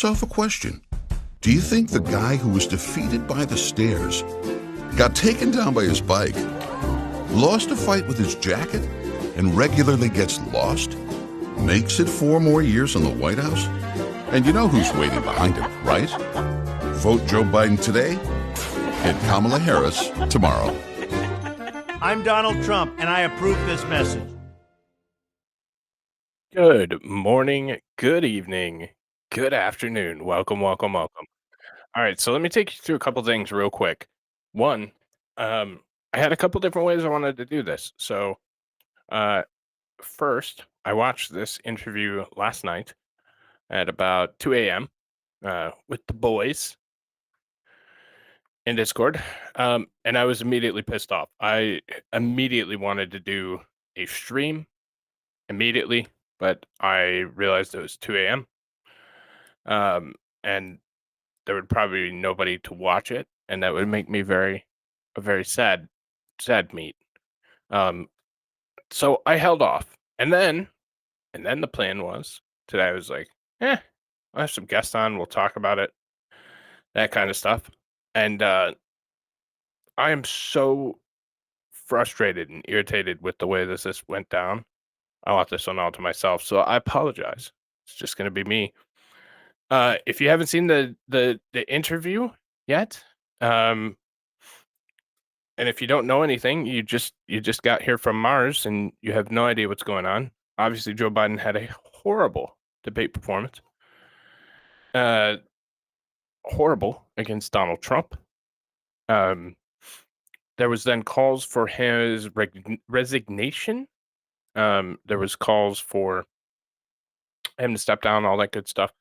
Yourself a question. Do you think the guy who was defeated by the stairs, got taken down by his bike, lost a fight with his jacket, and regularly gets lost, makes it 4 more years in the White House? And you know who's waiting behind him, right? Vote Joe Biden today and Kamala Harris tomorrow. I'm Donald Trump, and I approve this message. Good morning, good evening, good afternoon. Welcome. All right, so let me take you through a couple things real quick. One, I had a couple different ways I wanted to do this. So, first, I watched this interview last night at about 2 a.m. With the boys in Discord, and I was immediately pissed off. I immediately wanted to do a stream immediately, but I realized it was 2 a.m. And there would probably be nobody to watch it, and that would make me a very sad meat. So I held off, and then the plan was today. I was like, I'll have some guests on. We'll talk about it, that kind of stuff. And I am so frustrated and irritated with the way this went down. I want this one all to myself, so I apologize. It's just going to be me. If you haven't seen the interview yet, and if you don't know anything, you just got here from Mars and you have no idea what's going on. Obviously, Joe Biden had a horrible debate performance. Horrible against Donald Trump. There was then calls for his resignation. There was calls for him to step down, all that good stuff.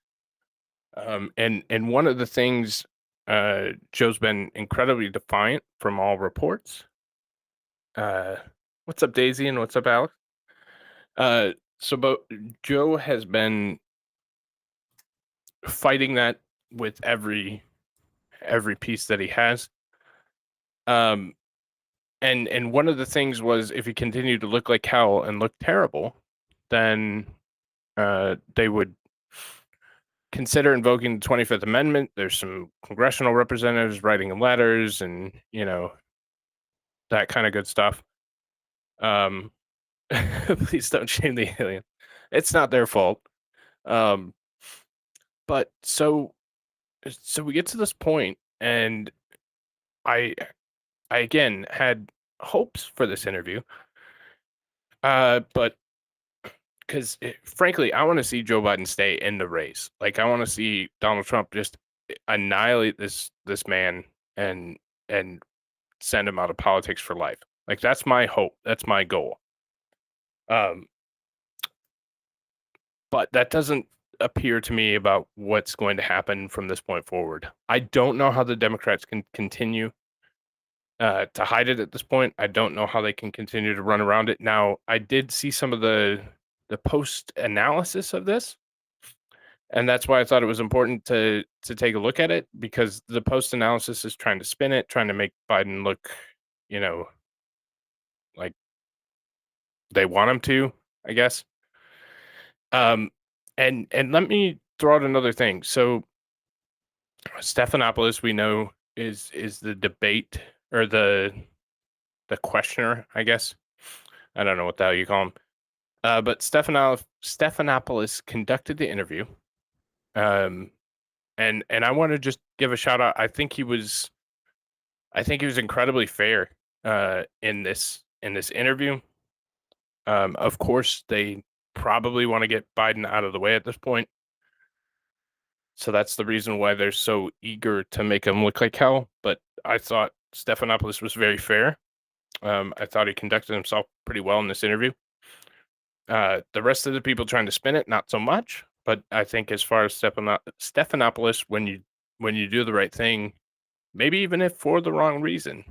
And one of the things, Joe's been incredibly defiant from all reports. What's up, Daisy, and what's up, Alex? But Joe has been fighting that with every piece that he has. And one of the things was, if he continued to look like hell and look terrible, then they would consider invoking the 25th Amendment. There's some congressional representatives writing him letters and, that kind of good stuff. Please don't shame the alien. It's not their fault. But so we get to this point, and I again had hopes for this interview. But because frankly, I want to see Joe Biden stay in the race. Like, I want to see Donald Trump just annihilate this man and send him out of politics for life. Like, that's my hope. That's my goal. But that doesn't appear to me about what's going to happen from this point forward. I don't know how the Democrats can continue to hide it at this point. I don't know how they can continue to run around it. Now, I did see some of the post analysis of this, and that's why I thought it was important to take a look at it, because the post analysis is trying to spin it, trying to make Biden look, like they want him to, I guess. And let me throw out another thing. So Stephanopoulos, we know, is the debate, or the questioner, I guess. I don't know what the hell you call him. But Stephanopoulos conducted the interview. And I want to just give a shout out. I think he was incredibly fair in this interview. Of course, they probably want to get Biden out of the way at this point. So that's the reason why they're so eager to make him look like hell. But I thought Stephanopoulos was very fair. I thought he conducted himself pretty well in this interview. The rest of the people trying to spin it, not so much. But I think as far as Stephanopoulos, when you do the right thing, maybe even if for the wrong reason,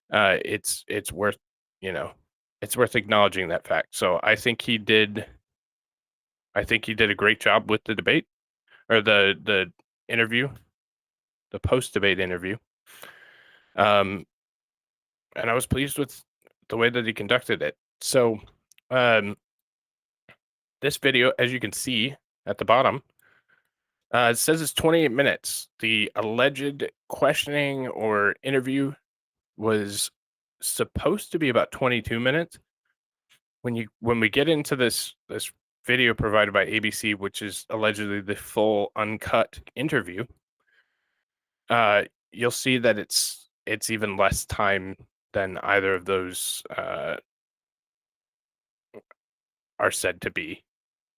it's worth acknowledging that fact. So I think he did a great job with the debate, or the interview, the post-debate interview. And I was pleased with the way that he conducted it. So this video, as you can see at the bottom, It says it's 28 minutes. The alleged questioning or interview was supposed to be about 22 minutes. When we get into this video provided by ABC, which is allegedly the full uncut interview, you'll see that it's even less time than either of those are said to be.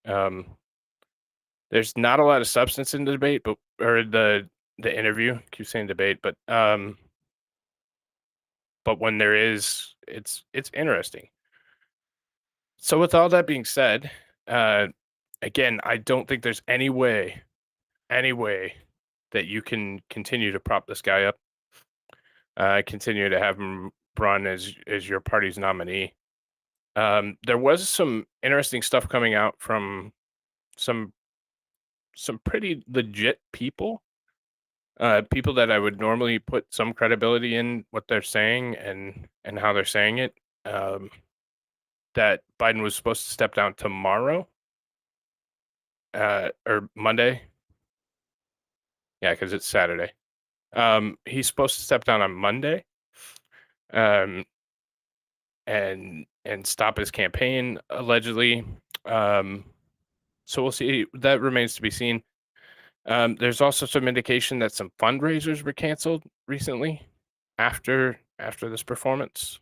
There's not a lot of substance in the debate, or the interview. I keep saying debate, but when there is, it's interesting. So with all that being said, again, I don't think there's any way that you can continue to prop this guy up, continue to have him run as your party's nominee. There was some interesting stuff coming out from some pretty legit people, people that I would normally put some credibility in what they're saying and how they're saying it. That Biden was supposed to step down tomorrow, or Monday. Yeah, because it's Saturday. He's supposed to step down on Monday, and stop his campaign allegedly. So we'll see. That remains to be seen. There's also some indication that some fundraisers were canceled recently after this performance.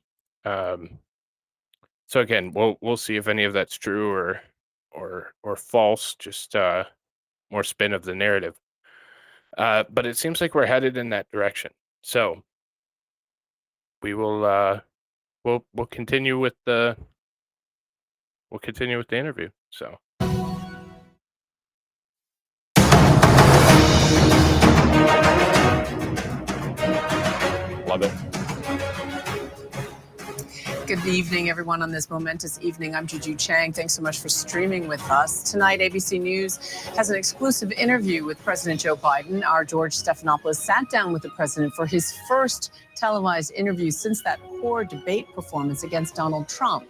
So again, we'll see if any of that's true or false. Just more spin of the narrative. But it seems like we're headed in that direction. So we will we'll continue with the interview. So love it. Good evening, everyone, on this momentous evening. I'm Juju Chang. Thanks so much for streaming with us. Tonight, ABC News has an exclusive interview with President Joe Biden. Our George Stephanopoulos sat down with the president for his first televised interview since that poor debate performance against Donald Trump.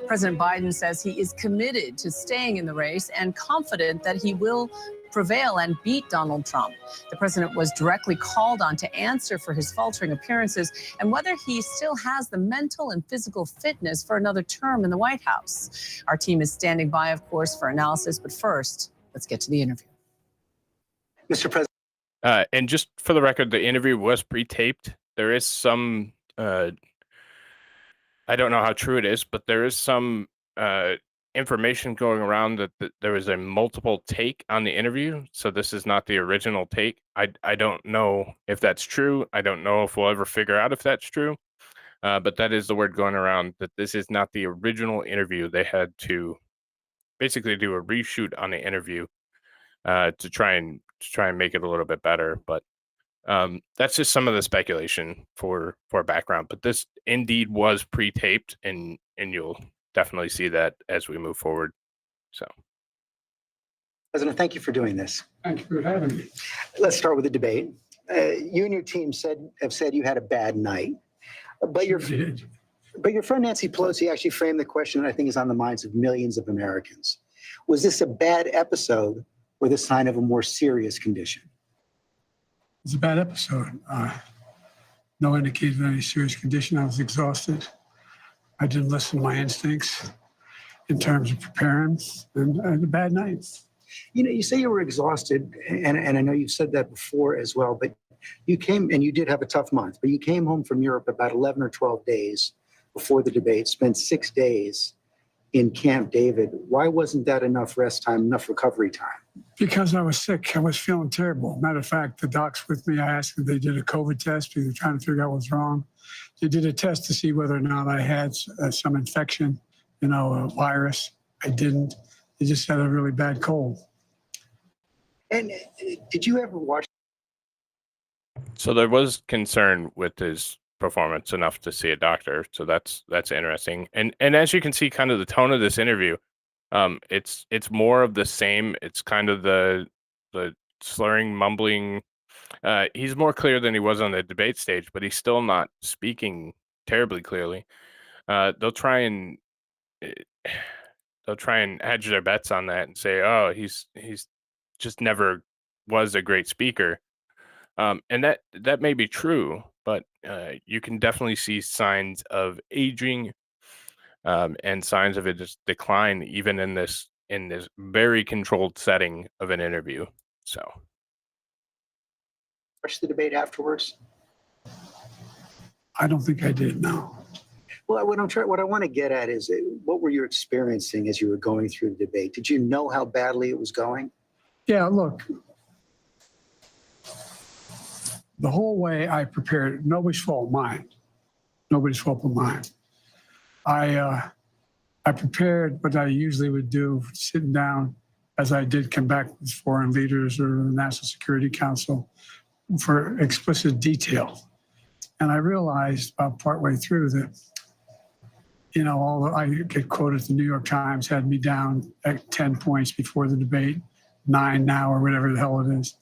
President Biden says he is committed to staying in the race and confident that he will prevail and beat Donald Trump. The president was directly called on to answer for his faltering appearances and whether he still has the mental and physical fitness for another term in the White House. Our team is standing by, of course, for analysis, but first, let's get to the interview. Mr. President. And just for the record, the interview was pre-taped. There is some, I don't know how true it is, but there is some information going around that there was a multiple take on the interview. So this is not the original take. I don't know if that's true. I don't know if we'll ever figure out if that's true. But that is the word going around, that this is not the original interview. They had to basically do a reshoot on the interview to try and make it a little bit better. But that's just some of the speculation for background. But this indeed was pre-taped, and you'll definitely see that as we move forward. So, President, thank you for doing this. Thank you for having me. Let's start with the debate. You and your team have said you had a bad night, but your friend Nancy Pelosi actually framed the question that I think is on the minds of millions of Americans. Was this a bad episode or the sign of a more serious condition? It's a bad episode. No indication of any serious condition. I was exhausted. I didn't listen to my instincts in terms of preparing, and I had a bad night. You know, you say you were exhausted, and I know you've said that before as well, but you came, and you did have a tough month, but you came home from Europe about 11 or 12 days before the debate, spent 6 days in Camp David. Why wasn't that enough rest time, enough recovery time? Because I was sick. I was feeling terrible. Matter of fact, the docs with me, I asked if they did a COVID test because they're trying to figure out what's wrong. They did a test to see whether or not I had some infection, a virus. I didn't. They just had a really bad cold. And did you ever watch? So there was concern with his performance enough to see a doctor. So that's interesting. And as you can see, kind of the tone of this interview, it's more of the same. It's kind of the slurring, mumbling. He's more clear than he was on the debate stage, but he's still not speaking terribly clearly. They'll try and hedge their bets on that and say, oh, he's just never was a great speaker. And that may be true, but you can definitely see signs of aging and signs of a decline, even in this very controlled setting of an interview. So, Watch the debate afterwards. I don't think I did, no. Well, what I want to get at is what were you experiencing as you were going through the debate? Did you know how badly it was going? Yeah, look, the whole way I prepared, nobody's fault mine. Nobody's fault but mine. I prepared what I usually would do, sitting down as I did come back with foreign leaders or the National Security Council for explicit detail. And I realized about partway through that, you know, I get quoted, the New York Times had me down at 10 points before the debate, 9 now or whatever the hell it is.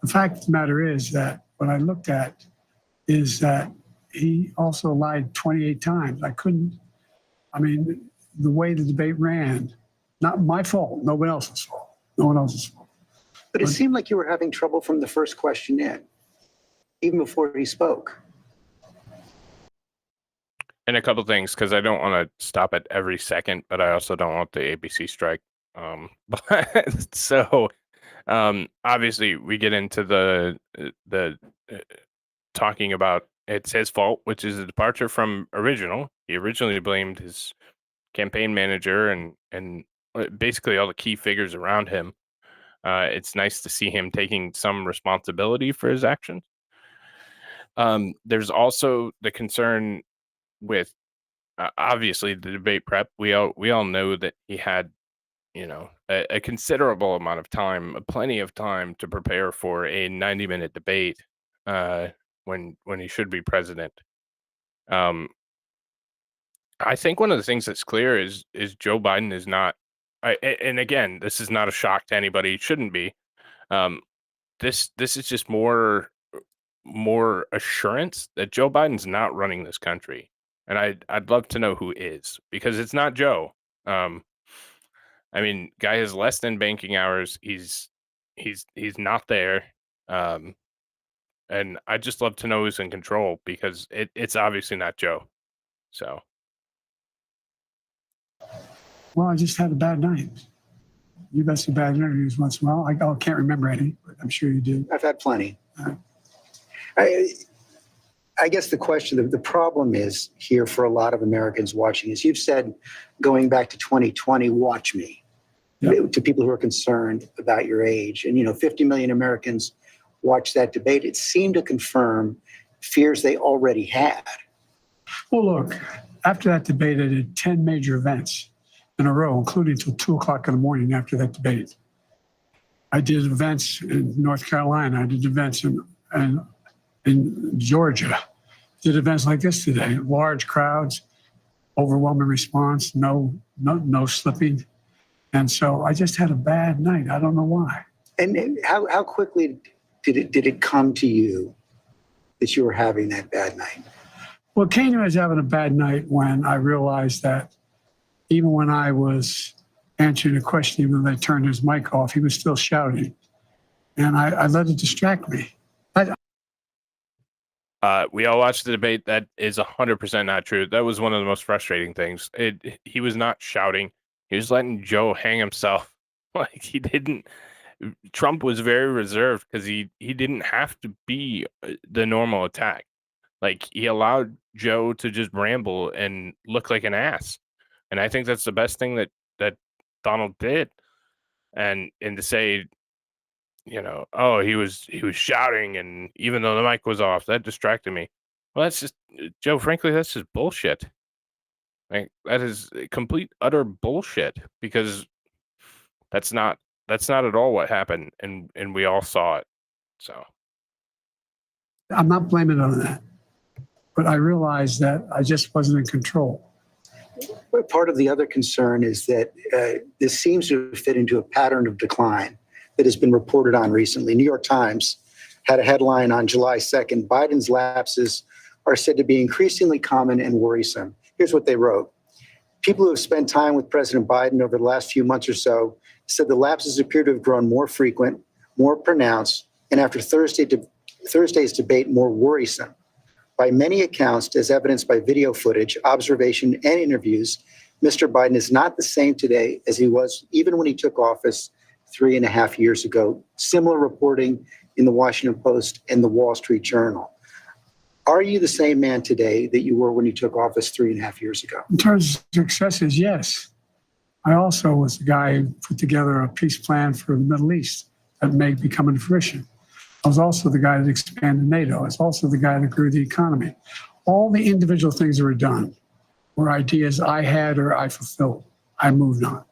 The fact of the matter is that what I looked at is that he also lied 28 times. The way the debate ran, not my fault, no one else's fault. No one else's fault. But it seemed like you were having trouble from the first question in, even before he spoke. and a couple things, because I don't want to stop at every second, but I also don't want the ABC strike. Obviously we get into the talking about it's his fault, which is a departure from original. He originally blamed his campaign manager and basically all the key figures around him. It's nice to see him taking some responsibility for his actions. There's also the concern with obviously the debate prep. We all know that he had, a considerable amount of time, plenty of time to prepare for a 90-minute debate when he should be president. I think one of the things that's clear is Joe Biden is not. And again, this is not a shock to anybody. It shouldn't be. This is just more assurance that Joe Biden's not running this country, and I'd love to know who is, because it's not Joe. Guy has less than banking hours. He's not there, and I just love to know who's in control, because it's obviously not Joe. So. Well, I just had a bad night. You've had some bad interviews once in a while. I can't remember any, but I'm sure you do. I've had plenty. I guess the question, the problem is here for a lot of Americans watching is you've said going back to 2020, watch me, to people who are concerned about your age. And, 50 million Americans watched that debate. It seemed to confirm fears they already had. Well, look, after that debate, I did 10 major events in a row, including until 2 o'clock in the morning after that debate. I did events in North Carolina. I did events in Georgia. Did events like this today. Large crowds, overwhelming response, no slipping. And so I just had a bad night. I don't know why. And how quickly did it come to you that you were having that bad night? Well, it came to me as having a bad night when I realized that even when I was answering a question, even though they turned his mic off, he was still shouting. And I let it distract me. We all watched the debate. That is 100% not true. That was one of the most frustrating things. He was not shouting. He was letting Joe hang himself. Like, he didn't. Trump was very reserved because he didn't have to be the normal attack. Like, he allowed Joe to just ramble and look like an ass. And I think that's the best thing that Donald did. And to say, oh, he was shouting, and even though the mic was off, that distracted me. Well, that's just, Joe, frankly, that's just bullshit. Like, that is complete, utter bullshit, because that's not at all what happened, and we all saw it. So I'm not blaming it on that, but I realized that I just wasn't in control. But part of the other concern is that this seems to fit into a pattern of decline that has been reported on recently. New York Times had a headline on July 2nd, Biden's lapses are said to be increasingly common and worrisome. Here's what they wrote. People who have spent time with President Biden over the last few months or so said the lapses appear to have grown more frequent, more pronounced, and after Thursday's debate, more worrisome. By many accounts, as evidenced by video footage, observation, and interviews, Mr. Biden is not the same today as he was even when he took office 3.5 years ago. Similar reporting in the Washington Post and the Wall Street Journal. Are you the same man today that you were when you took office 3.5 years ago? In terms of successes, yes. I also was the guy who put together a peace plan for the Middle East that may be coming to fruition. I was also the guy that expanded NATO. I was also the guy that grew the economy. All the individual things that were done were ideas I had or I fulfilled. I moved on.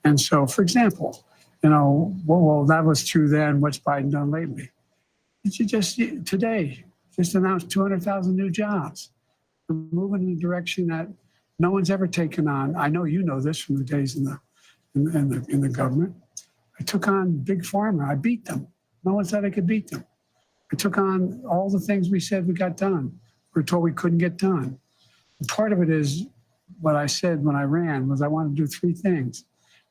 And so, for example, well, that was true then. What's Biden done lately? Today, just announced 200,000 new jobs. We're moving in a direction that no one's ever taken on. I know you know this from the days in the government. I took on Big Pharma. I beat them. No one said I could beat them. I took on all the things we said we got done. We were told we couldn't get done. And part of it is what I said when I ran was I wanted to do 3 things.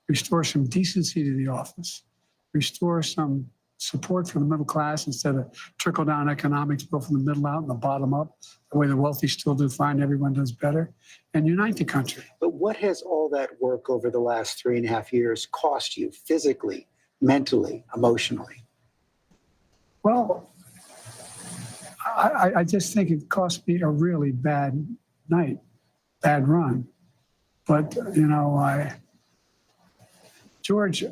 Restore some decency to the office, restore some support for the middle class instead of trickle-down economics, built from the middle out and the bottom up, the way the wealthy still do fine, everyone does better, and unite the country. But what has all that work over the last 3.5 years cost you physically, mentally, emotionally? Well, I just think it cost me a really bad night, bad run. But, George,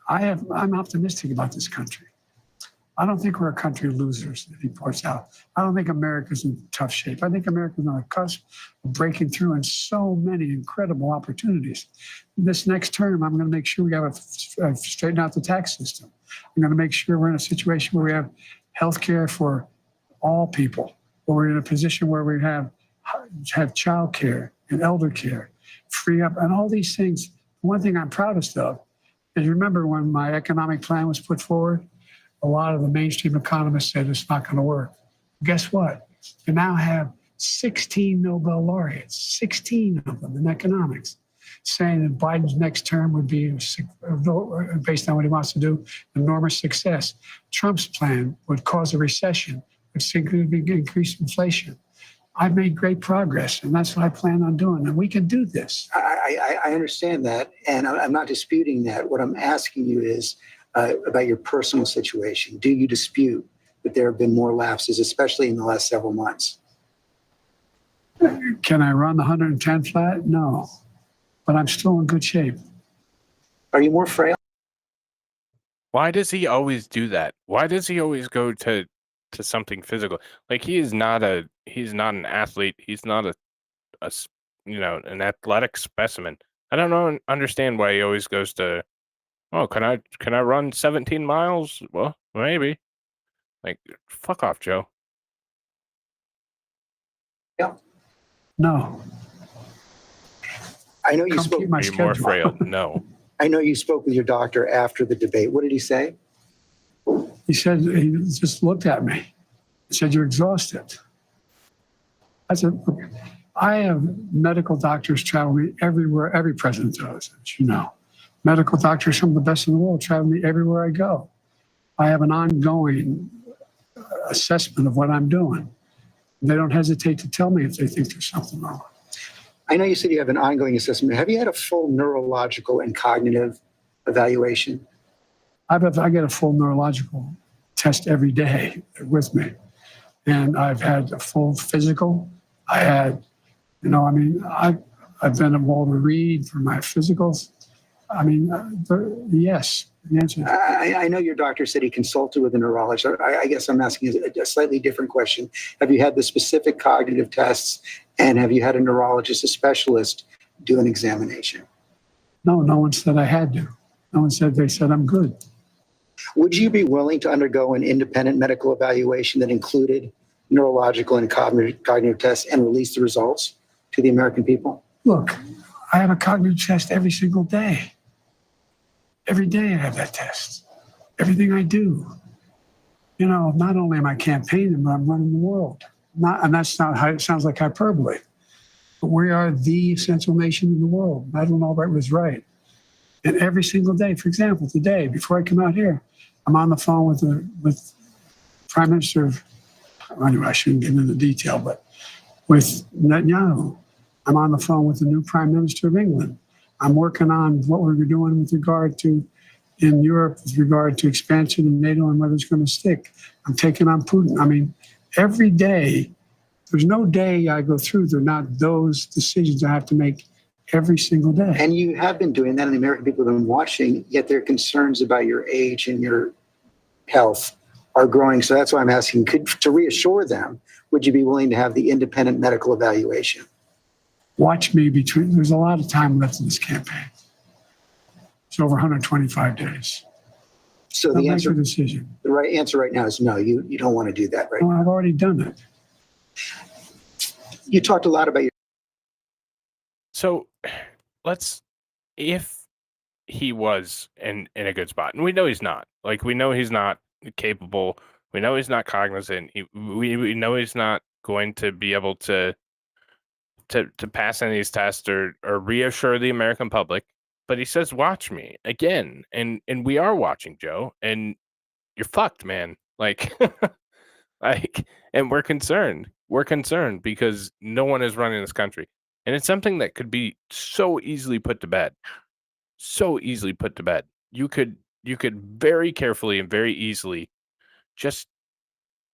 I'm optimistic about this country. I don't think we're a country of losers, that he points out. I don't think America's in tough shape. I think America's on the cusp of breaking through in so many incredible opportunities. This next term, I'm going to make sure we have straighten out the tax system. I'm going to make sure we're in a situation where we have health care for all people, where we're in a position where we have child care and elder care, free up, and all these things. One thing I'm proudest of is, remember when my economic plan was put forward, a lot of the mainstream economists said it's not going to work. Guess what? We now have 16 Nobel laureates, 16 of them in economics, saying that Biden's next term would be, based on what he wants to do, enormous success. Trump's plan would cause a recession, would significantly increase inflation. I've made great progress, and that's what I plan on doing, and we can do this. I understand that, and I'm not disputing that. What I'm asking you is about your personal situation. Do you dispute that there have been more lapses, especially in the last several months? Can I run the 110 flat? No, but I'm still in good shape. Are you more frail? Why does he always do that? Why does he always go to something physical? Like, he's not an athlete. He's not an athletic specimen. I don't understand why he always goes to, oh, can I run 17 miles? Well, maybe. Like, fuck off, Joe. Yeah. No. I know you Come spoke. keep my Are you more schedule. frail? No. I know you spoke with your doctor after the debate. What did he say? He said, he just looked at me. He said, "You're exhausted." I said, "Look, I have medical doctors travel me everywhere, every president does, as you know. Medical doctors, some of the best in the world, travel me everywhere I go. I have an ongoing assessment of what I'm doing. They don't hesitate to tell me if they think there's something wrong." I know you said you have an ongoing assessment. Have you had a full neurological and cognitive evaluation? I get a full neurological test every day with me. And I've had a full physical. I had, I've been at Walter Reed for my physicals. Yes, the answer. I know your doctor said he consulted with a neurologist. I guess I'm asking a slightly different question. Have you had the specific cognitive tests, and have you had a neurologist, a specialist, do an examination? No one said I had to. No one said, they said I'm good. Would you be willing to undergo an independent medical evaluation that included neurological and cognitive tests and release the results to the American people? Look, I have a cognitive test every single day. Every day I have that test. Everything I do. Not only am I campaigning, but I'm running the world. And that's not how it sounds like hyperbole. But we are the essential nation in the world. Madeleine Albright was right. And every single day, for example, today, before I come out here, I'm on the phone with Prime Minister of, anyway, I shouldn't get into the detail, but with Netanyahu. I'm on the phone with the new Prime Minister of England. I'm working on what we're doing with regard to in Europe, with regard to expansion of NATO and whether it's going to stick. I'm taking on Putin. I mean, every day, there's no day I go through, they're not those decisions I have to make every single day. And you have been doing that, and the American people have been watching, yet their concerns about your age and your health are growing. So that's why I'm asking, to reassure them, would you be willing to have the independent medical evaluation? Watch me there's a lot of time left in this campaign. It's over 125 days. So I'll make a decision. the right answer right now is no, you don't want to do that, right? Well, I've already done it. You talked a lot about your So if he was in a good spot, and we know he's not. Like, we know he's not capable. We know he's not cognizant. We know he's not going to be able to pass any of these tests or reassure the American public. But he says, watch me again. And we are watching, Joe. And you're fucked, man. Like, and we're concerned. We're concerned because no one is running this country. And it's something that could be so easily put to bed. So easily put to bed. You could very carefully and very easily just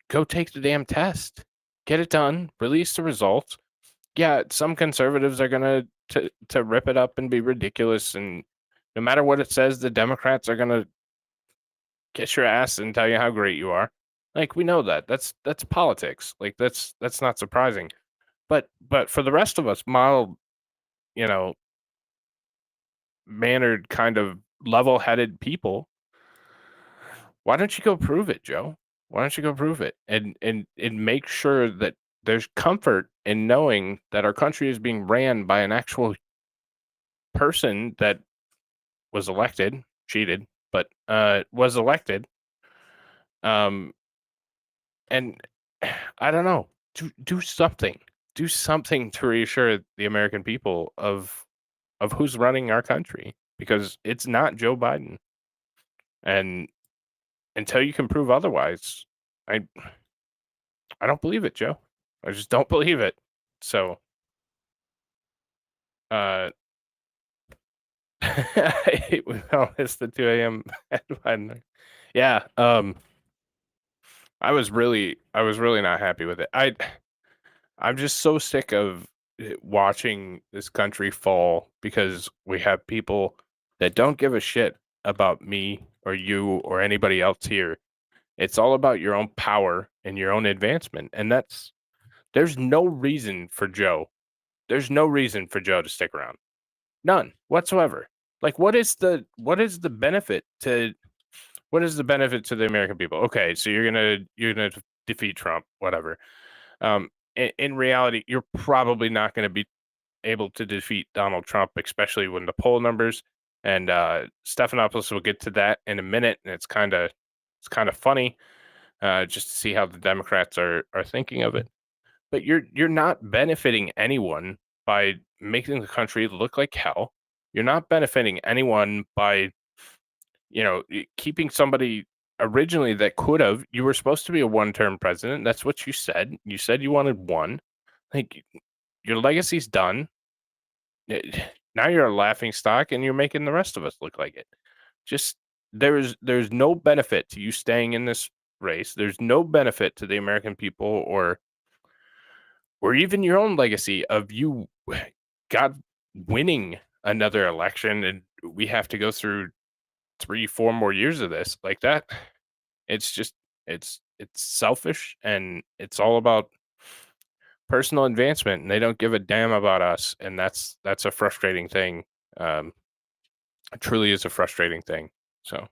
go take the damn test. Get it done. Release the results. Yeah, some conservatives are going to rip it up and be ridiculous. And no matter what it says, the Democrats are going to kiss your ass and tell you how great you are. Like, we know that. That's politics. Like, that's not surprising. But for the rest of us, mild, mannered, kind of level-headed people, why don't you go prove it, Joe? Why don't you go prove it and make sure that there's comfort in knowing that our country is being ran by an actual person that was elected, cheated, but was elected. And I don't know, do something. Do something to reassure the American people of who's running our country, because it's not Joe Biden. And until you can prove otherwise, I don't believe it, Joe. I just don't believe it. So, well, it's the 2 a.m. headline. Yeah. I was really not happy with it. I'm just so sick of watching this country fall because we have people that don't give a shit about me or you or anybody else here. It's all about your own power and your own advancement. And there's no reason for Joe. There's no reason for Joe to stick around. None whatsoever. Like, what is the benefit to the American people? Okay, so you're gonna defeat Trump, whatever. In reality, you're probably not going to be able to defeat Donald Trump, especially when the poll numbers. And Stephanopoulos will get to that in a minute, and it's kind of funny, just to see how the Democrats are thinking of it. But you're not benefiting anyone by making the country look like hell. You're not benefiting anyone by, keeping somebody originally that could have. You were supposed to be a one-term president. That's what you said. You said you wanted one. Like, your legacy's done. Now you're a laughing stock, and you're making the rest of us look like it. Just there's no benefit to you staying in this race. There's no benefit to the American people or even your own legacy of you, God, winning another election, and we have to go through 3-4 more years of this like that. It's just it's selfish, and it's all about personal advancement, and they don't give a damn about us, and that's a frustrating thing. It truly is a frustrating thing. So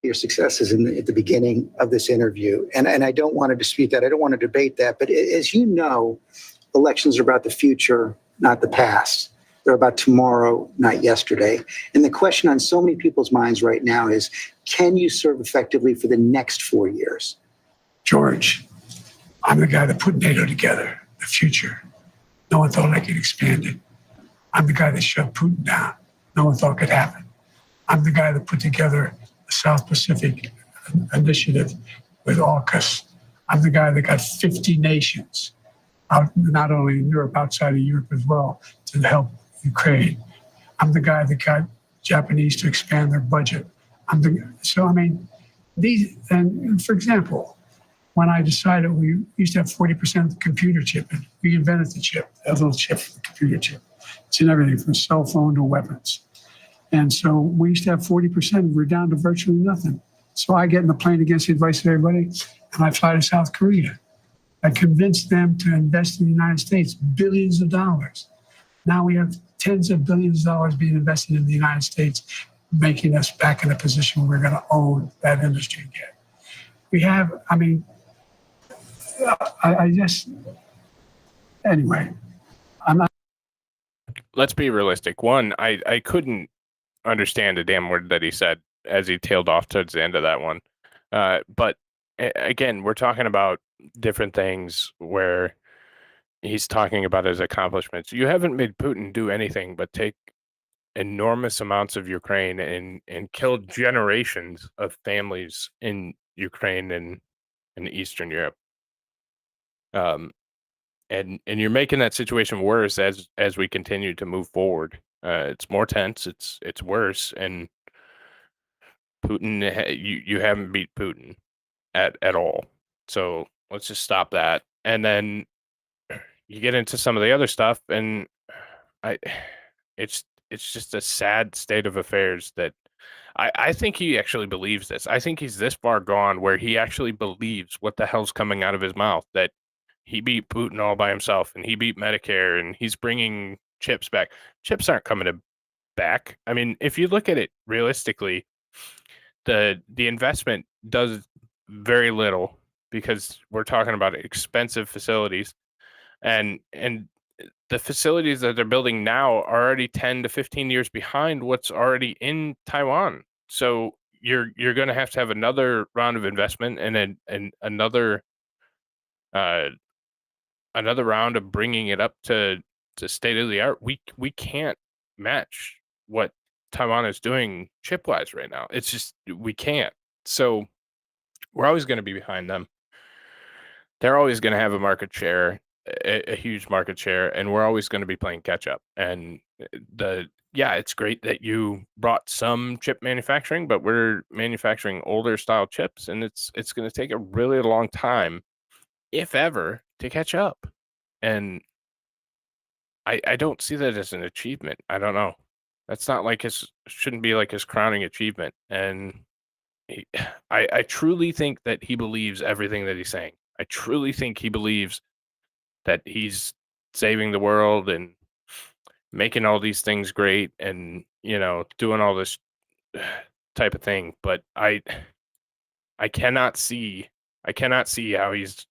your successes at the beginning of this interview, and I don't want to dispute that. I don't want to debate that. But as you know, elections are about the future, not the past. They're about tomorrow, not yesterday. And the question on so many people's minds right now is, can you serve effectively for the next 4 years? George, I'm the guy that put NATO together, the future. No one thought I could expand it. I'm the guy that shut Putin down. No one thought could happen. I'm the guy that put together the South Pacific Initiative with AUKUS. I'm the guy that got 50 nations, out, not only in Europe, outside of Europe as well, to help Ukraine. I'm the guy that got Japanese to expand their budget. So I mean, these, and for example, when I decided we used to have 40% of the computer chip, and we invented the chip, a little chip for the computer chip. It's in everything from cell phone to weapons. And so we used to have 40%, we're down to virtually nothing. So I get in the plane against the advice of everybody, and I fly to South Korea. I convinced them to invest in the United States, billions of dollars. Now we have tens of billions of dollars being invested in the United States, making us back in a position where we're going to own that industry again. We have, I mean, I just, anyway, I'm not. Let's be realistic. One, I couldn't understand a damn word that he said as he tailed off towards the end of that one. But again, we're talking about different things where he's talking about his accomplishments. You haven't made Putin do anything but take enormous amounts of Ukraine and kill generations of families in Ukraine and in Eastern Europe. And you're making that situation worse as we continue to move forward. It's more tense. It's worse. And Putin, you haven't beat Putin at all. So let's just stop that. And then you get into some of the other stuff, and it's just a sad state of affairs that I think he actually believes this. I think he's this far gone where he actually believes what the hell's coming out of his mouth, that he beat Putin all by himself and he beat Medicare and he's bringing chips back. Chips aren't coming back. I mean, if you look at it realistically, the investment does very little because we're talking about expensive facilities, and the facilities that they're building now are already 10 to 15 years behind what's already in Taiwan. So you're going to have another round of investment and another round of bringing it up to state of the art. We can't match what Taiwan is doing chip wise right now. It's just, we can't. So we're always going to be behind them. They're always going to have a market share, a huge market share, and we're always going to be playing catch up. And it's great that you brought some chip manufacturing, but we're manufacturing older style chips, and it's going to take a really long time, if ever, to catch up. And I don't see that as an achievement. I don't know. That's not like shouldn't be like his crowning achievement. And I truly think that he believes everything that he's saying. I truly think he believes that he's saving the world and making all these things great and, doing all this type of thing. But I cannot see how he's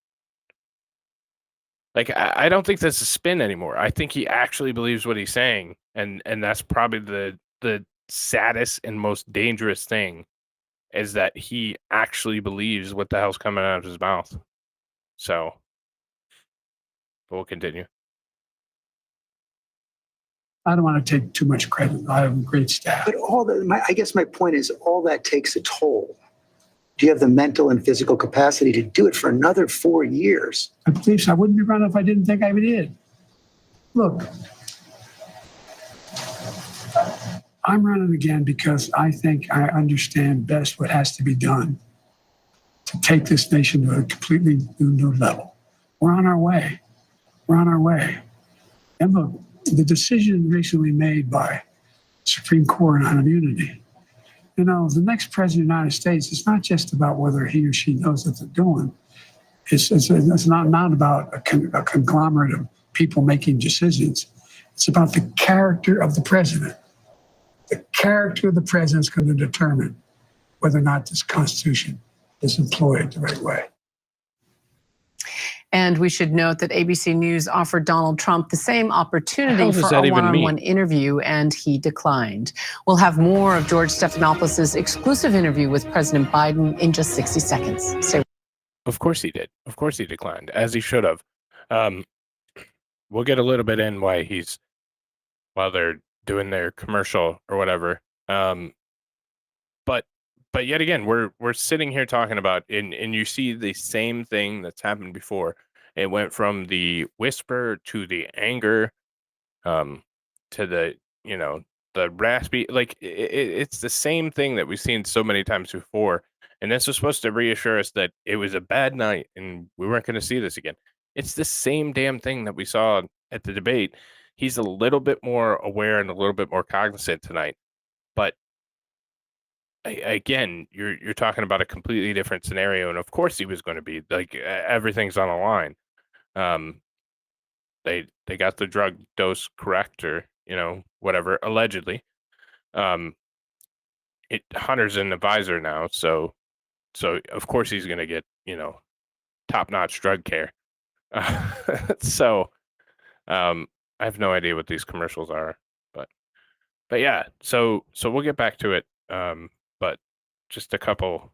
like, I don't think that's a spin anymore. I think he actually believes what he's saying. And that's probably the saddest and most dangerous thing, is that he actually believes what the hell's coming out of his mouth. So, but we'll continue. I don't want to take too much credit. I have a great staff. But I guess my point is, all that takes a toll. Do you have the mental and physical capacity to do it for another 4 years? I believe so. I wouldn't be running if I didn't think I did. Look, I'm running again because I think I understand best what has to be done to take this nation to a completely new level. We're on our way. And look, the decision recently made by the Supreme Court on immunity, the next president of the United States, it's not just about whether he or she knows what they're doing. It's not about a conglomerate of people making decisions. It's about the character of the president. The character of the president is going to determine whether or not this Constitution is employed the right way. And we should note that ABC News offered Donald Trump the same opportunity for a one-on-one interview, and he declined. We'll have more of George Stephanopoulos' exclusive interview with President Biden in just 60 seconds. Of course he did. Of course he declined, as he should have. We'll get a little bit in why he's while they're doing their commercial or whatever. But yet again, we're sitting here talking about, and you see the same thing that's happened before. It went from the whisper to the anger, to the the raspy. Like it's the same thing that we've seen so many times before. And this was supposed to reassure us that it was a bad night and we weren't going to see this again. It's the same damn thing that we saw at the debate. He's a little bit more aware and a little bit more cognizant tonight, but again, you're talking about a completely different scenario, and of course he was going to be like everything's on the line. They got the drug dose correct, or whatever, allegedly. Hunter's an advisor now, so of course he's going to get top-notch drug care. So I have no idea what these commercials are, but yeah, so we'll get back to it. But just a couple,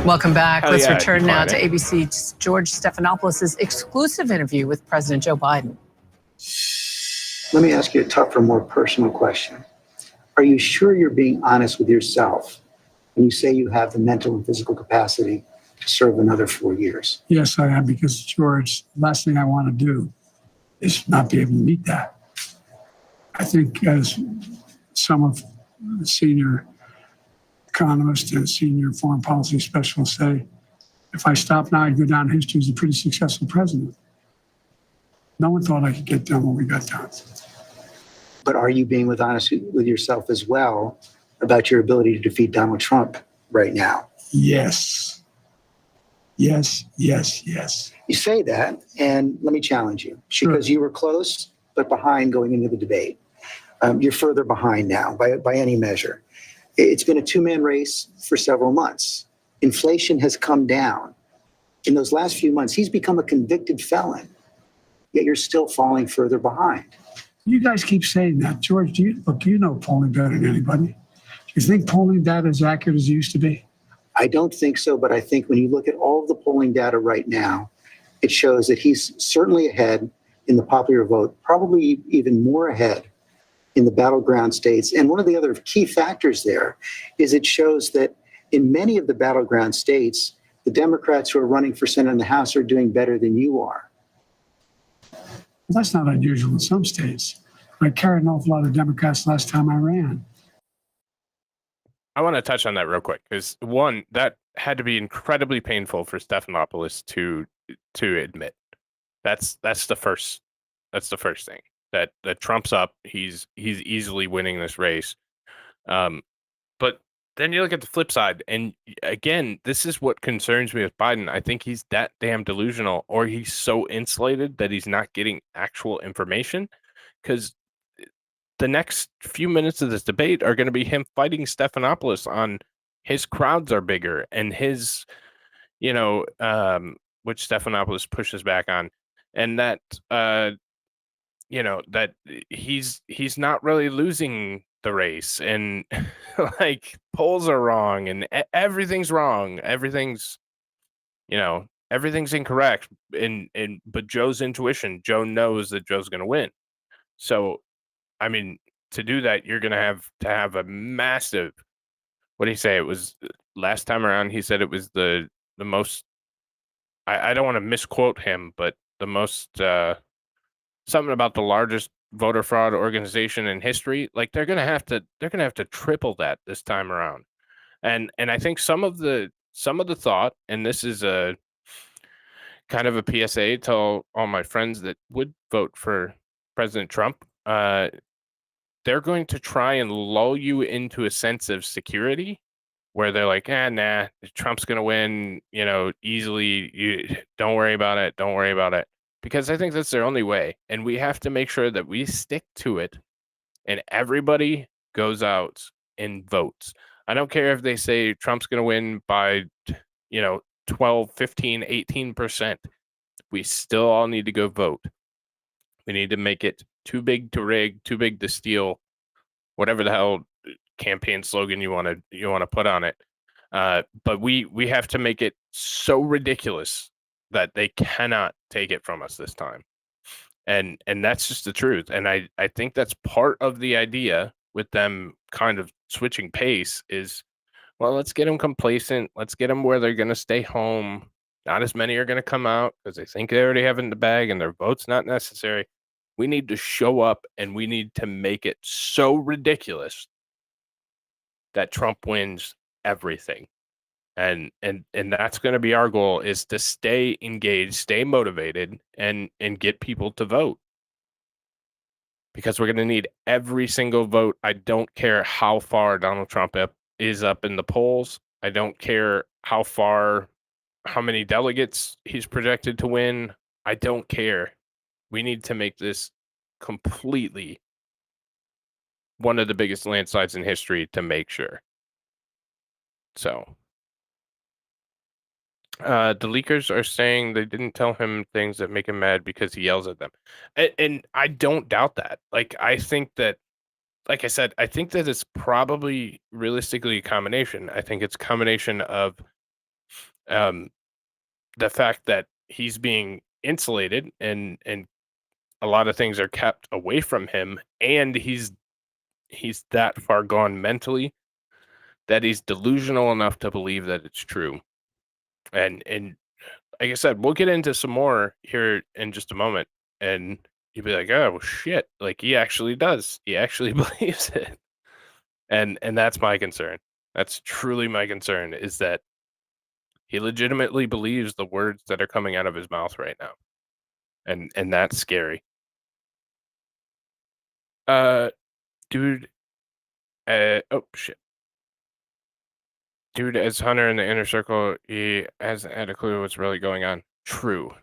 Welcome back. Hell Let's yeah, return you now find to it. ABC's George Stephanopoulos' exclusive interview with President Joe Biden. Let me ask you a tougher, more personal question. Are you sure you're being honest with yourself when you say you have the mental and physical capacity to serve another 4 years? Yes, I am, because George, the last thing I want to do is not be able to meet that. I think, as some of the senior economists and senior foreign policy specialists say, if I stop now, I'd go down in history as a pretty successful president. No one thought I could get done what we got done. But are you being honest with yourself as well about your ability to defeat Donald Trump right now? Yes. Yes, yes, yes. You say that, and let me challenge you. Sure. Because you were close, but behind going into the debate. You're further behind now by any measure. It's been a two-man race for several months. Inflation has come down. In those last few months, he's become a convicted felon, yet you're still falling further behind. You guys keep saying that. George, you know polling better than anybody. Do you think polling data is accurate as it used to be? I don't think so, but I think when you look at all of the polling data right now, it shows that he's certainly ahead in the popular vote, probably even more ahead in the battleground states. And one of the other key factors there is it shows that in many of the battleground states, the Democrats who are running for Senate and the House are doing better than you are. Well, that's not unusual in some states. I carried an awful lot of Democrats last time I ran. I want to touch on that real quick, because one, that had to be incredibly painful for Stephanopoulos to admit. That's the first thing, that Trump's up. He's easily winning this race. But then you look at the flip side, and again, this is what concerns me with Biden. I think he's that damn delusional, or he's so insulated that he's not getting actual information, because the next few minutes of this debate are going to be him fighting Stephanopoulos on his crowds are bigger, and his, which Stephanopoulos pushes back on, and that, that he's not really losing the race, and like polls are wrong, and everything's wrong. Everything's incorrect. But Joe's intuition, Joe knows that Joe's going to win. So, I mean, to do that, you're going to have a massive, what did he say? It was last time around, he said it was the most, I don't want to misquote him, but the most, something about the largest voter fraud organization in history. Like they're going to have to triple that this time around. And I think some of the thought, and this is a kind of a PSA to all my friends that would vote for President Trump, they're going to try and lull you into a sense of security where they're like, nah, Trump's going to win, easily. You don't worry about it. Don't worry about it. Because I think that's their only way. And we have to make sure that we stick to it and everybody goes out and votes. I don't care if they say Trump's going to win by, 12, 15, 18%. We still all need to go vote. We need to make it too big to rig, too big to steal, whatever the hell campaign slogan you want to put on it. But we have to make it so ridiculous that they cannot take it from us this time. And that's just the truth. And I think that's part of the idea with them kind of switching pace is, well, let's get them complacent. Let's get them where they're going to stay home. Not as many are going to come out because they think they already have it in the bag and their vote's not necessary. We need to show up and we need to make it so ridiculous that Trump wins everything. And that's going to be our goal, is to stay engaged, stay motivated, and get people to vote. Because we're going to need every single vote. I don't care how far Donald Trump is up in the polls. I don't care how many delegates he's projected to win. I don't care. We need to make this completely one of the biggest landslides in history to make sure. So, the leakers are saying they didn't tell him things that make him mad because he yells at them. And I don't doubt that. Like, I think that, like I said, I think that it's probably realistically a combination. I think it's a combination of the fact that he's being insulated and a lot of things are kept away from him, and he's that far gone mentally that he's delusional enough to believe that it's true. And like I said, we'll get into some more here in just a moment, and you'll be like, oh shit, like he actually does. He actually believes it. And that's my concern. That's truly my concern, is that he legitimately believes the words that are coming out of his mouth right now. And that's scary. Dude, oh shit. Dude, as Hunter in the inner circle, he hasn't had a clue what's really going on. True.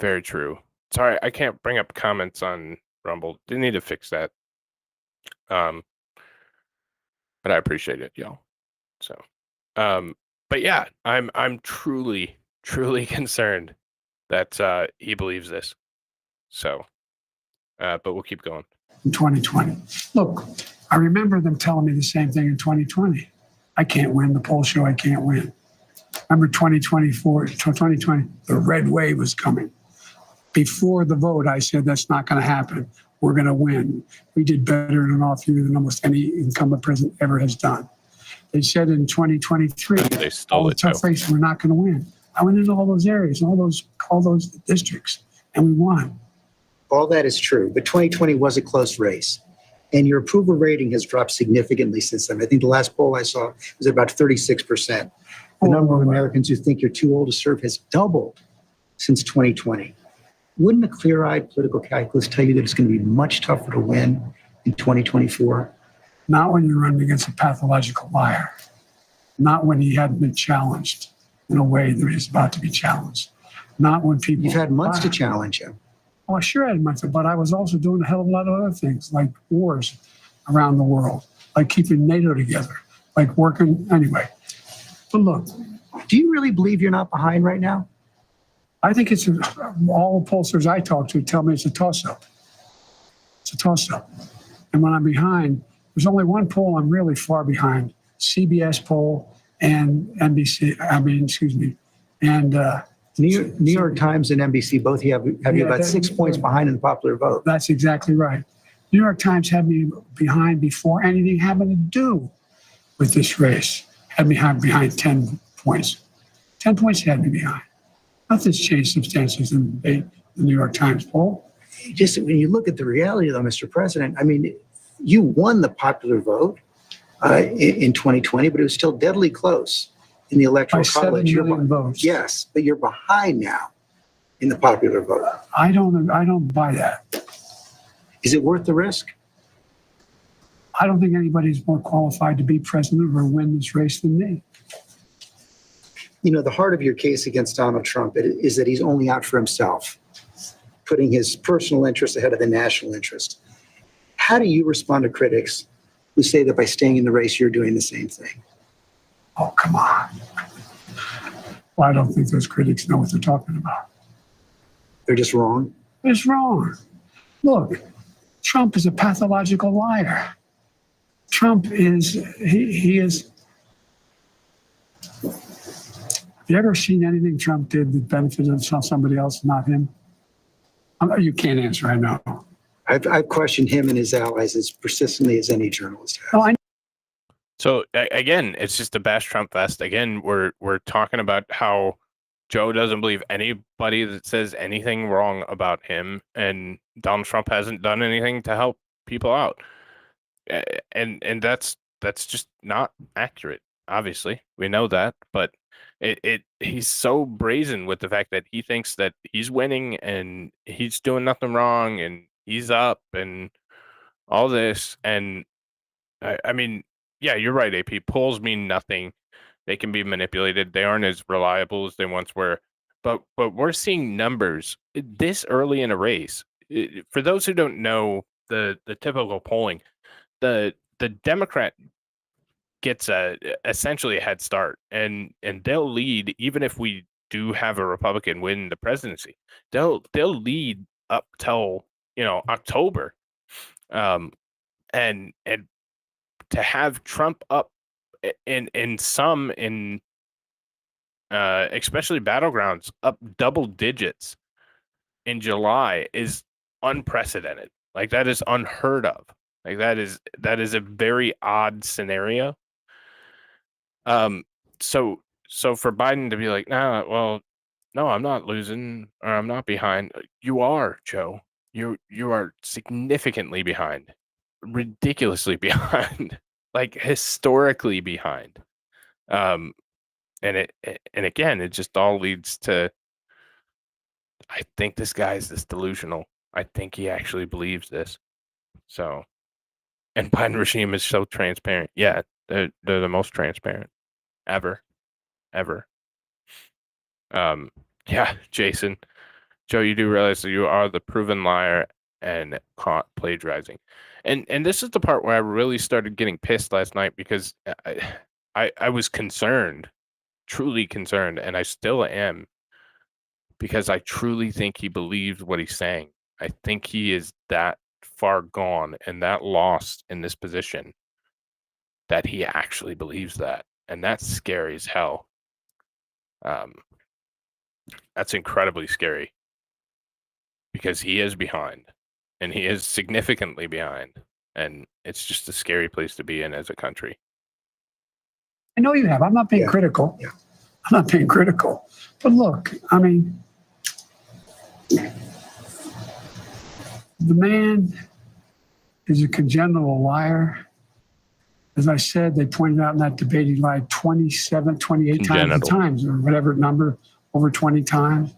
Very true. Sorry, I can't bring up comments on Rumble. They need to fix that. But I appreciate it, y'all. So, but yeah, I'm truly concerned that he believes this. So, but we'll keep going. In 2020. Look, I remember them telling me the same thing in 2020. I can't win. The polls show I can't win. Remember 2020, the red wave was coming. Before the vote, I said, that's not going to happen. We're going to win. We did better in an off year than almost any incumbent president ever has done. They said in 2023, all the tough races, we're not going to win. I went into all those areas, all those districts, and we won. All that is true, but 2020 was a close race. And your approval rating has dropped significantly since then. I think the last poll I saw was at about 36%. The number of Americans who think you're too old to serve has doubled since 2020. Wouldn't a clear-eyed political calculus tell you that it's going to be much tougher to win in 2024? Not when you're running against a pathological liar. Not when he hadn't been challenged in a way that he's about to be challenged. Not when people... You've had months to challenge him. Oh, I sure had months, but I was also doing a hell of a lot of other things, like wars around the world, like keeping NATO together, like working anyway. But look, do you really believe you're not behind right now? I think it's all the pollsters I talk to tell me it's a toss-up. It's a toss-up. And when I'm behind, there's only one poll I'm really far behind: CBS poll and NBC. And New York Times and NBC both have you about 6 points behind in the popular vote. That's exactly right. New York Times had me behind before anything happened to do with this race. Had me behind 10 points. 10 points had me behind. Nothing's changed substantially in the New York Times poll. Just when you look at the reality, though, Mr. President, I mean, you won the popular vote in 2020, but it was still deadly close in the Electoral College. 7 million votes. Yes, but you're behind now in the popular vote. I don't buy that. Is it worth the risk? I don't think anybody's more qualified to be president or win this race than me. You know, the heart of your case against Donald Trump is that he's only out for himself, putting his personal interest ahead of the national interest. How do you respond to critics who say that by staying in the race, you're doing the same thing? Oh, come on. Well, I don't think those critics know what they're talking about. They're just wrong? It's wrong. Look, Trump is a pathological liar. Trump is, he is. Have you ever seen anything Trump did that benefited somebody else, not him? You can't answer, I know. I've questioned him and his allies as persistently as any journalist has. No, I So again, it's just a bash Trump fest. Again, we're talking about how Joe doesn't believe anybody that says anything wrong about him, and Donald Trump hasn't done anything to help people out. And that's just not accurate. Obviously, we know that, but he's so brazen with the fact that he thinks that he's winning and he's doing nothing wrong and he's up and all this. And I mean, yeah, you're right, AP. Polls mean nothing. They can be manipulated. They aren't as reliable as they once were. But we're seeing numbers this early in a race. For those who don't know the typical polling, the Democrat gets essentially a head start, and they'll lead even if we do have a Republican win the presidency. They'll lead up till October, and to have Trump up in some especially battlegrounds up double digits in July is unprecedented. Like, that is unheard of. Like, that is a very odd scenario. So for Biden to be like, nah, well, no, I'm not losing or I'm not behind. You are, Joe. You are significantly behind, ridiculously behind, like historically behind. And again, it just all leads to, I think this guy's this delusional. I think he actually believes this. So, and Biden regime is so transparent. Yeah, they're the most transparent ever. Yeah, Jason, Joe, you do realize that you are the proven liar and caught plagiarizing. And this is the part where I really started getting pissed last night, because I was concerned, truly concerned, and I still am, because I truly think he believes what he's saying. I think he is that far gone and that lost in this position that he actually believes that. And that's scary as hell. That's incredibly scary, because he is behind, and he is significantly behind, and it's just a scary place to be in as a country. know you have. I'm not being critical. Yeah. I'm not being critical. But look, I mean, the man is a congenital liar. As I said, they pointed out in that debate he lied 28 times or whatever number, over 20 times.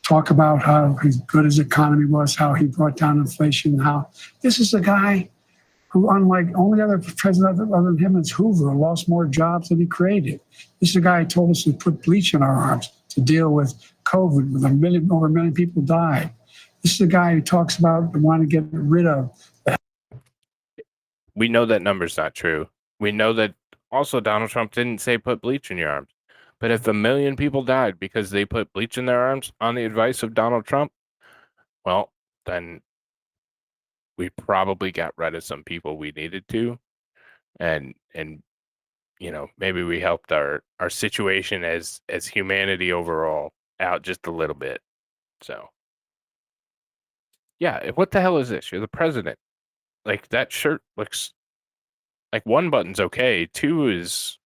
Talk about how good his economy was, how he brought down inflation, how this is a guy who, unlike only other president other than him is Hoover, lost more jobs than he created. This is a guy who told us to put bleach in our arms to deal with COVID, with over a million people died. This is a guy who talks about wanting to get rid of. We know that number's not true. We know that also Donald Trump didn't say put bleach in your arms. But if 1 million people died because they put bleach in their arms on the advice of Donald Trump, well, then we probably got rid of some people we needed to. And maybe we helped our situation as humanity overall out just a little bit. So, yeah, what the hell is this? You're the president. Like, that shirt looks like one button's okay. Two is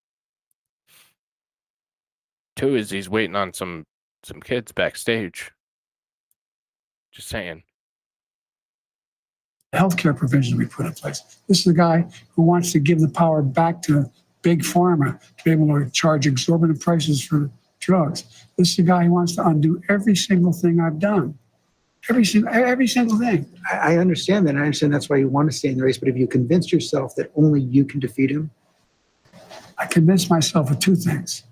he's waiting on some kids backstage. Just saying. Healthcare provisions we put in place. This is a guy who wants to give the power back to big pharma to be able to charge exorbitant prices for drugs. This is a guy who wants to undo every single thing I've done. Every single thing. I understand that. I understand that's why you want to stay in the race. But have you convinced yourself that only you can defeat him? I convinced myself of two things.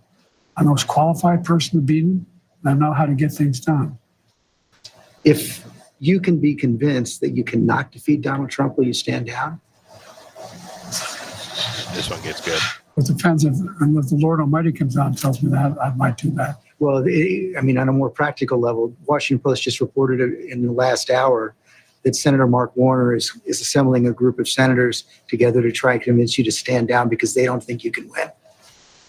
I'm the most qualified person to beat him, and I know how to get things done. If you can be convinced that you cannot defeat Donald Trump, will you stand down? This one gets good. It depends if the Lord Almighty comes out and tells me that, I might do that. Well, on a more practical level, Washington Post just reported in the last hour that Senator Mark Warner is assembling a group of senators together to try and convince you to stand down because they don't think you can win.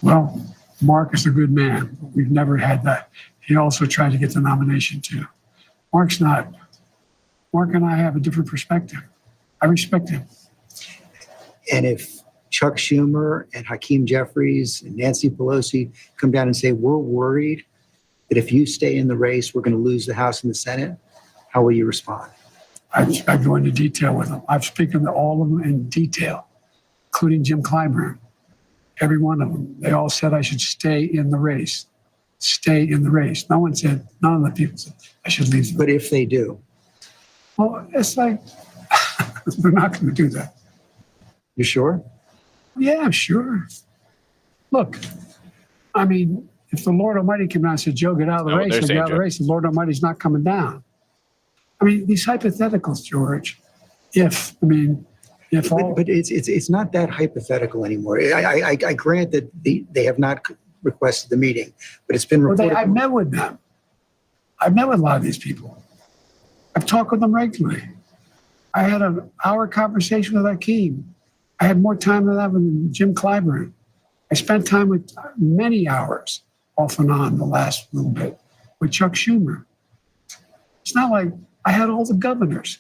Well, Mark is a good man. We've never had that. He also tried to get the nomination too. Mark's not Mark and I have a different perspective. I respect him. And if Chuck Schumer and Hakeem Jeffries and Nancy Pelosi come down and say, we're worried that if you stay in the race, we're going to lose the House and the Senate, how will you respond? I go into detail with them. I've spoken to all of them in detail, including Jim Clyburn. Every one of them. They all said I should stay in the race. Stay in the race. None of the people said I should leave. But if they do, Well, it's like, they're not going to do that. you sure? Yeah, I'm sure. Look, I mean, if the Lord Almighty came down and said, Joe, get out of the Oh, race, they're I get saying out of the Joe. race, the Lord Almighty's not coming down. I mean, these hypotheticals, George, if all, But it's not that hypothetical anymore. I grant that they have not requested the meeting, but it's been well, reported. I've met with them. I've met with a lot of these people. I've talked with them regularly. I had an hour conversation with Hakeem. I had more time than that with Jim Clyburn. I spent time with many hours off and on the last little bit with Chuck Schumer. It's not like I had all the governors.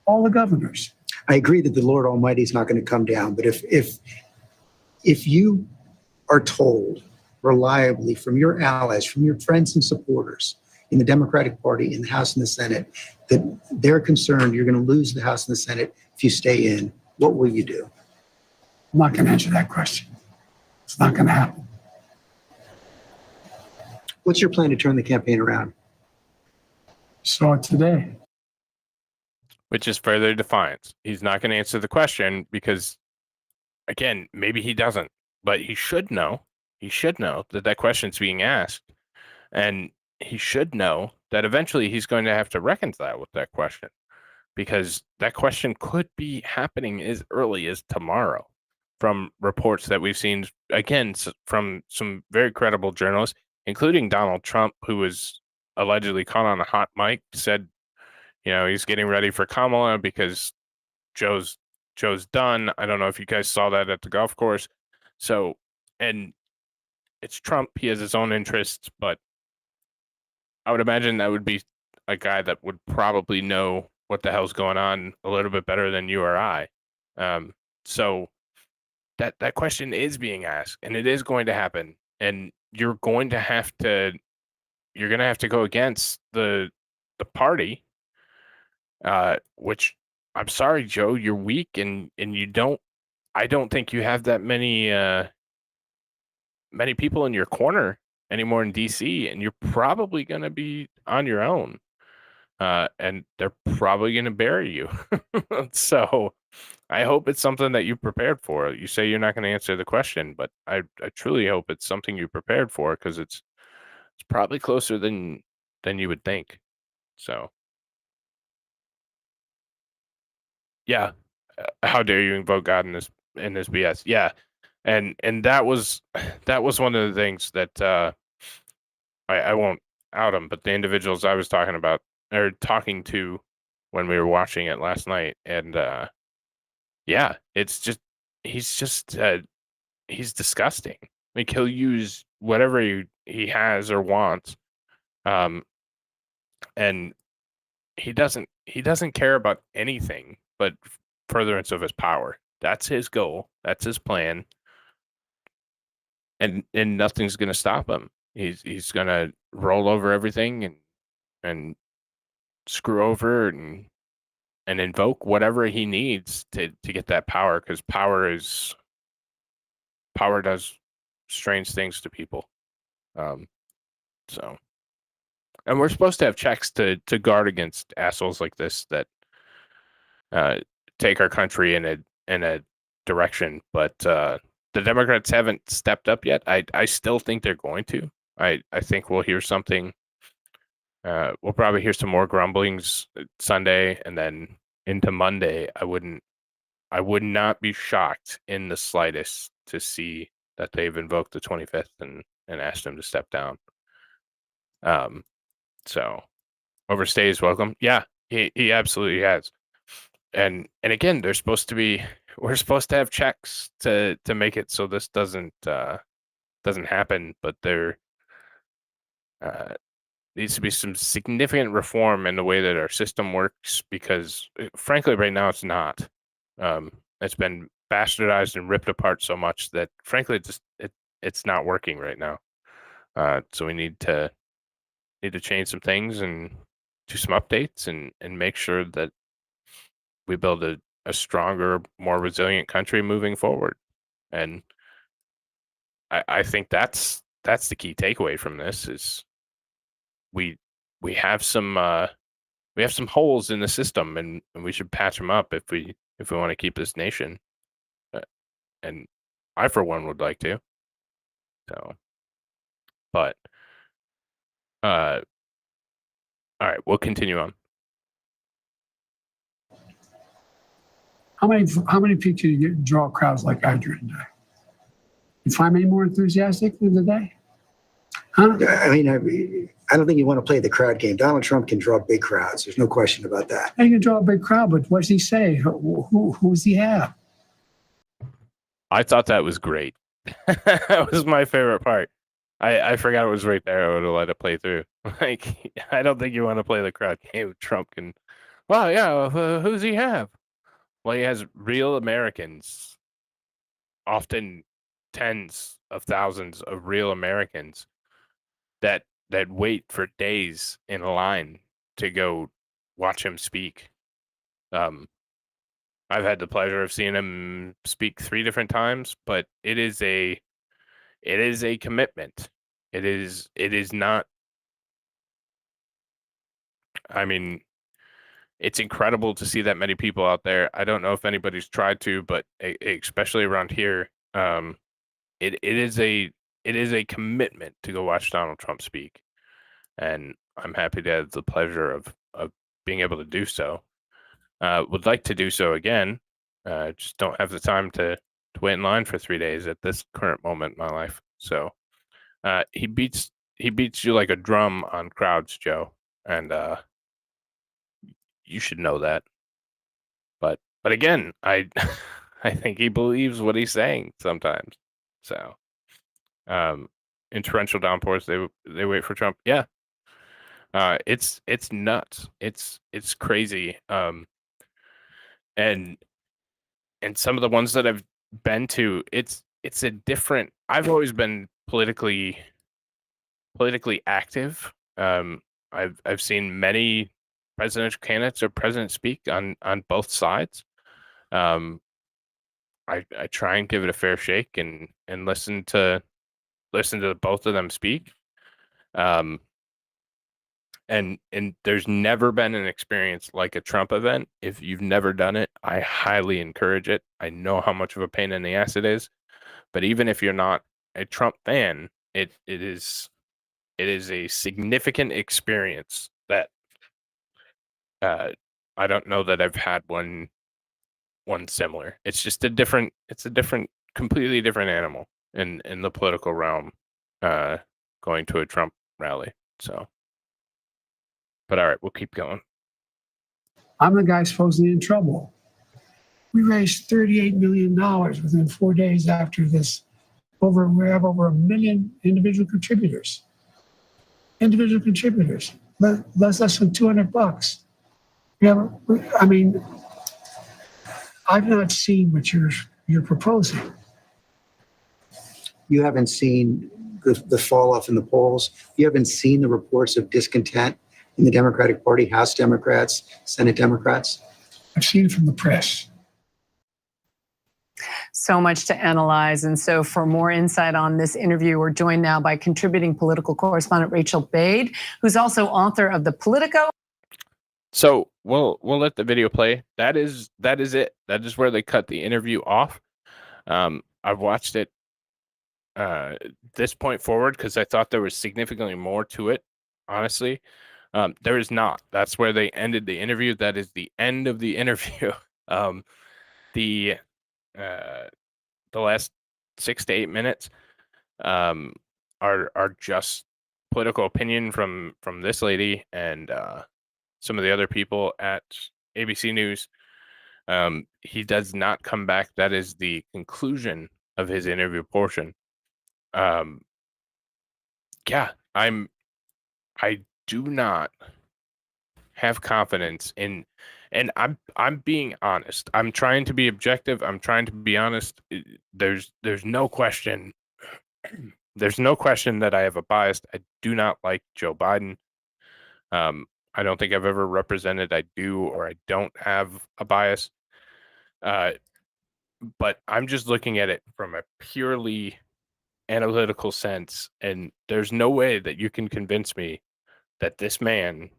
I agree that the Lord Almighty is not going to come down, but if you are told reliably from your allies, from your friends and supporters in the Democratic Party, in the House and the Senate, that they're concerned you're going to lose the House and the Senate if you stay in, what will you do? I'm not going to answer that question. It's not going to happen. What's your plan to turn the campaign around? Saw it today. Which is further defiance. He's not going to answer the question because, again, maybe he doesn't, but he should know. He should know that that question's being asked, and he should know that eventually he's going to have to reconcile with that question, because that question could be happening as early as tomorrow, from reports that we've seen, again, from some very credible journalists, including Donald Trump, who was allegedly caught on a hot mic, said, he's getting ready for Kamala because Joe's done. I don't know if you guys saw that at the golf course. So, and it's Trump. He has his own interests, but I would imagine that would be a guy that would probably know what the hell's going on a little bit better than you or I. So that question is being asked, and it is going to happen, and you're going to have to go against the party. Which, I'm sorry, Joe, you're weak, and I don't think you have that many people in your corner anymore in DC, and you're probably going to be on your own, and they're probably going to bury you. So I hope it's something that you prepared for. You say you're not going to answer the question, but I truly hope it's something you prepared for, because it's probably closer than you would think. So. Yeah, how dare you invoke God in this BS? Yeah, and that was one of the things that I won't out them, but the individuals I was talking to when we were watching it last night, and yeah, it's just he's disgusting. Like, he'll use whatever he has or wants, and he doesn't care about anything but furtherance of his power. That's his goal. That's his plan. And nothing's going to stop him. He's going to roll over everything and screw over and invoke whatever he needs to get that power, because power does strange things to people. So, and we're supposed to have checks to guard against assholes like this that take our country in a direction, but the Democrats haven't stepped up yet. I still think they're going to. I think we'll hear something. We'll probably hear some more grumblings Sunday, and then into Monday. I would not be shocked in the slightest to see that they've invoked the 25th and asked him to step down. So overstay is welcome. Yeah, he absolutely has. And again, we're supposed to have checks to make it so this doesn't happen, but they're needs to be some significant reform in the way that our system works, because frankly, right now it's not. It's been bastardized and ripped apart so much that frankly, it's not working right now. So we need to change some things and do some updates and make sure that we build a stronger, more resilient country moving forward. And I think that's the key takeaway from this is we have some holes in the system, and we should patch them up if we want to keep this nation. And I, for one, would like to. So, but all right, we'll continue on. How many people do you draw crowds like I drew today? You find me more enthusiastic than today? Huh? I mean, I don't think you want to play the crowd game. Donald Trump can draw big crowds. There's no question about that. He can draw a big crowd, but what does he say? Who does he have? I thought that was great. That was my favorite part. I forgot it was right there. I would have let it play through. Like, I don't think you want to play the crowd game. Trump can. Well, yeah. Who's he have? Well, he has real Americans, often tens of thousands of real Americans that wait for days in a line to go watch him speak. I've had the pleasure of seeing him speak 3 different times, but it is a commitment. It is not. I mean, it's incredible to see that many people out there. I don't know if anybody's tried to, but especially around here, it is a commitment to go watch Donald Trump speak, and I'm happy to have the pleasure of being able to do so. Would like to do so again. Just don't have the time to wait in line for 3 days at this current moment in my life. So he beats you like a drum on crowds, Joe, and you should know that. But again, I I think he believes what he's saying sometimes. So in torrential downpours, they wait for Trump. Yeah. It's nuts. It's crazy. And some of the ones that I've been to, it's a different. I've always been politically active. I've seen many presidential candidates or presidents speak on both sides. I try and give it a fair shake and listen to both of them speak. And there's never been an experience like a Trump event. If you've never done it, I highly encourage it. I know how much of a pain in the ass it is, but even if you're not a Trump fan, it is a significant experience that I don't know that I've had one similar. It's just a different, completely different animal in the political realm, going to a Trump rally. So, but all right, we'll keep going. I'm the guy supposedly in trouble. We raised $38 million within 4 days after this. We have over 1 million individual contributors. Less than $200. I mean, I've not seen what you're proposing. You haven't seen the fall off in the polls. You haven't seen the reports of discontent in the Democratic Party, House Democrats, Senate Democrats. I've seen it from the press. So much to analyze. And so for more insight on this interview, we're joined now by contributing political correspondent Rachel Bade, who's also author of the Politico. So we'll let the video play. That is it. That is where they cut the interview off. I've watched it this point forward because I thought there was significantly more to it. Honestly, there is not. That's where they ended the interview. That is the end of the interview. The last 6 to 8 minutes are just political opinion from this lady and some of the other people at ABC News. He does not come back. That is the conclusion of his interview portion. Yeah, I do not have confidence in, and I'm being honest. I'm trying to be objective. I'm trying to be honest. There's no question. There's no question that I have a bias. I do not like Joe Biden. I don't think I've ever represented I do or I don't have a bias. But I'm just looking at it from a purely analytical sense, and there's no way that you can convince me that this man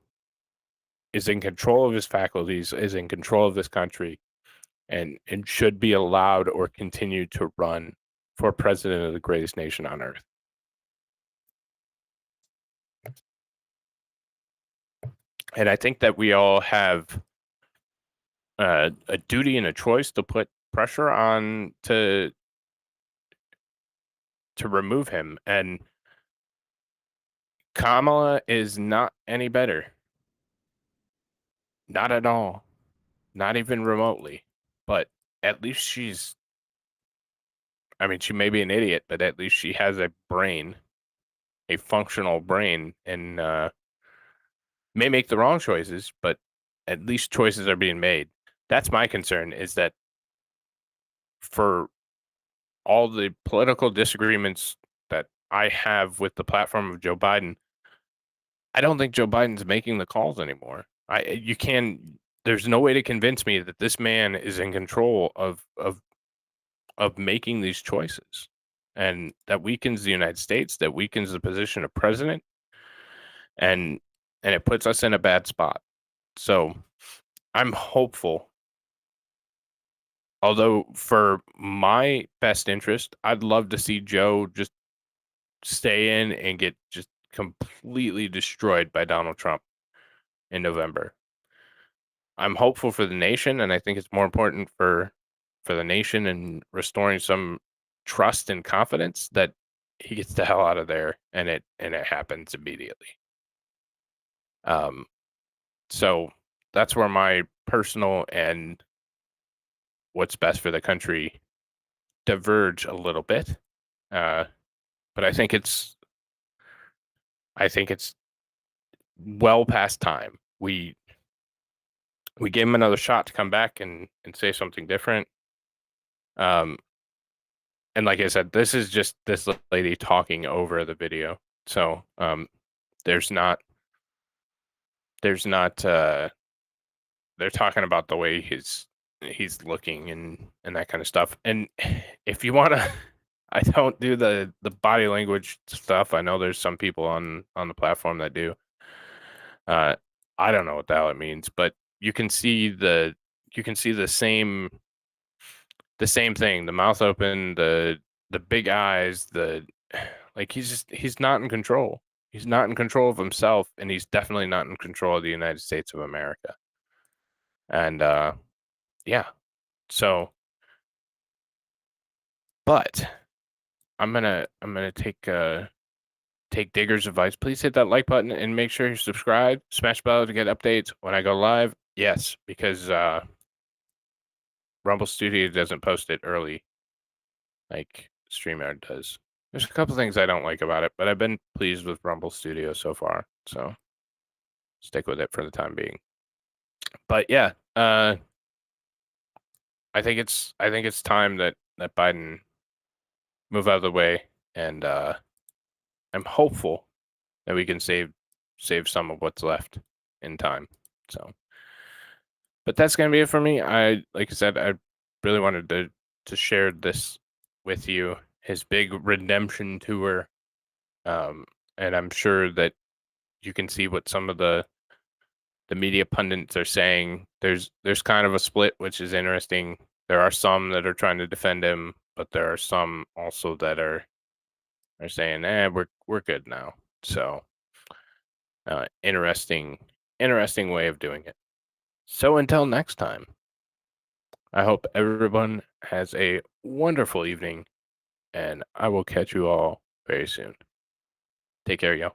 is in control of his faculties, is in control of this country, and should be allowed or continue to run for president of the greatest nation on earth. And I think that we all have a duty and a choice to put pressure on to remove him. And Kamala is not any better. Not at all. Not even remotely. But at least she's, I mean, she may be an idiot, but at least she has a brain, a functional brain, and may make the wrong choices, but at least choices are being made. That's my concern, is that for all the political disagreements that I have with the platform of Joe Biden, I don't think Joe Biden's making the calls anymore. There's no way to convince me that this man is in control of making these choices. And that weakens the United States, that weakens the position of president, and it puts us in a bad spot. So I'm hopeful. Although for my best interest, I'd love to see Joe just stay in and get just completely destroyed by Donald Trump in November. I'm hopeful for the nation, and I think it's more important for the nation and restoring some trust and confidence that he gets the hell out of there, and it happens immediately. So that's where my personal and what's best for the country diverge a little bit. But I think it's well past time. We gave him another shot to come back and say something different. And like I said, this is just this lady talking over the video. So there's not they're talking about the way he's looking and that kind of stuff. And if you want to, I don't do the body language stuff. I know there's some people on the platform that do. I don't know what the hell it means, but you can see the same thing, the mouth open, the big eyes, he's not in control. He's not in control of himself, and he's definitely not in control of the United States of America. And yeah. So, but I'm gonna take Digger's advice. Please hit that like button and make sure you're subscribed. Smash bell to get updates when I go live. Yes, because Rumble Studio doesn't post it early like StreamYard does. There's a couple things I don't like about it, but I've been pleased with Rumble Studio so far. So stick with it for the time being. But yeah, I think it's time that Biden move out of the way, and I'm hopeful that we can save some of what's left in time. So, but that's gonna be it for me. Like I said, I really wanted to share this with you, his big redemption tour, and I'm sure that you can see what some of the media pundits are saying. There's kind of a split, which is interesting. There are some that are trying to defend him, but there are some also that are saying, we're good now. So interesting way of doing it. So until next time, I hope everyone has a wonderful evening, and I will catch you all very soon. Take care, y'all.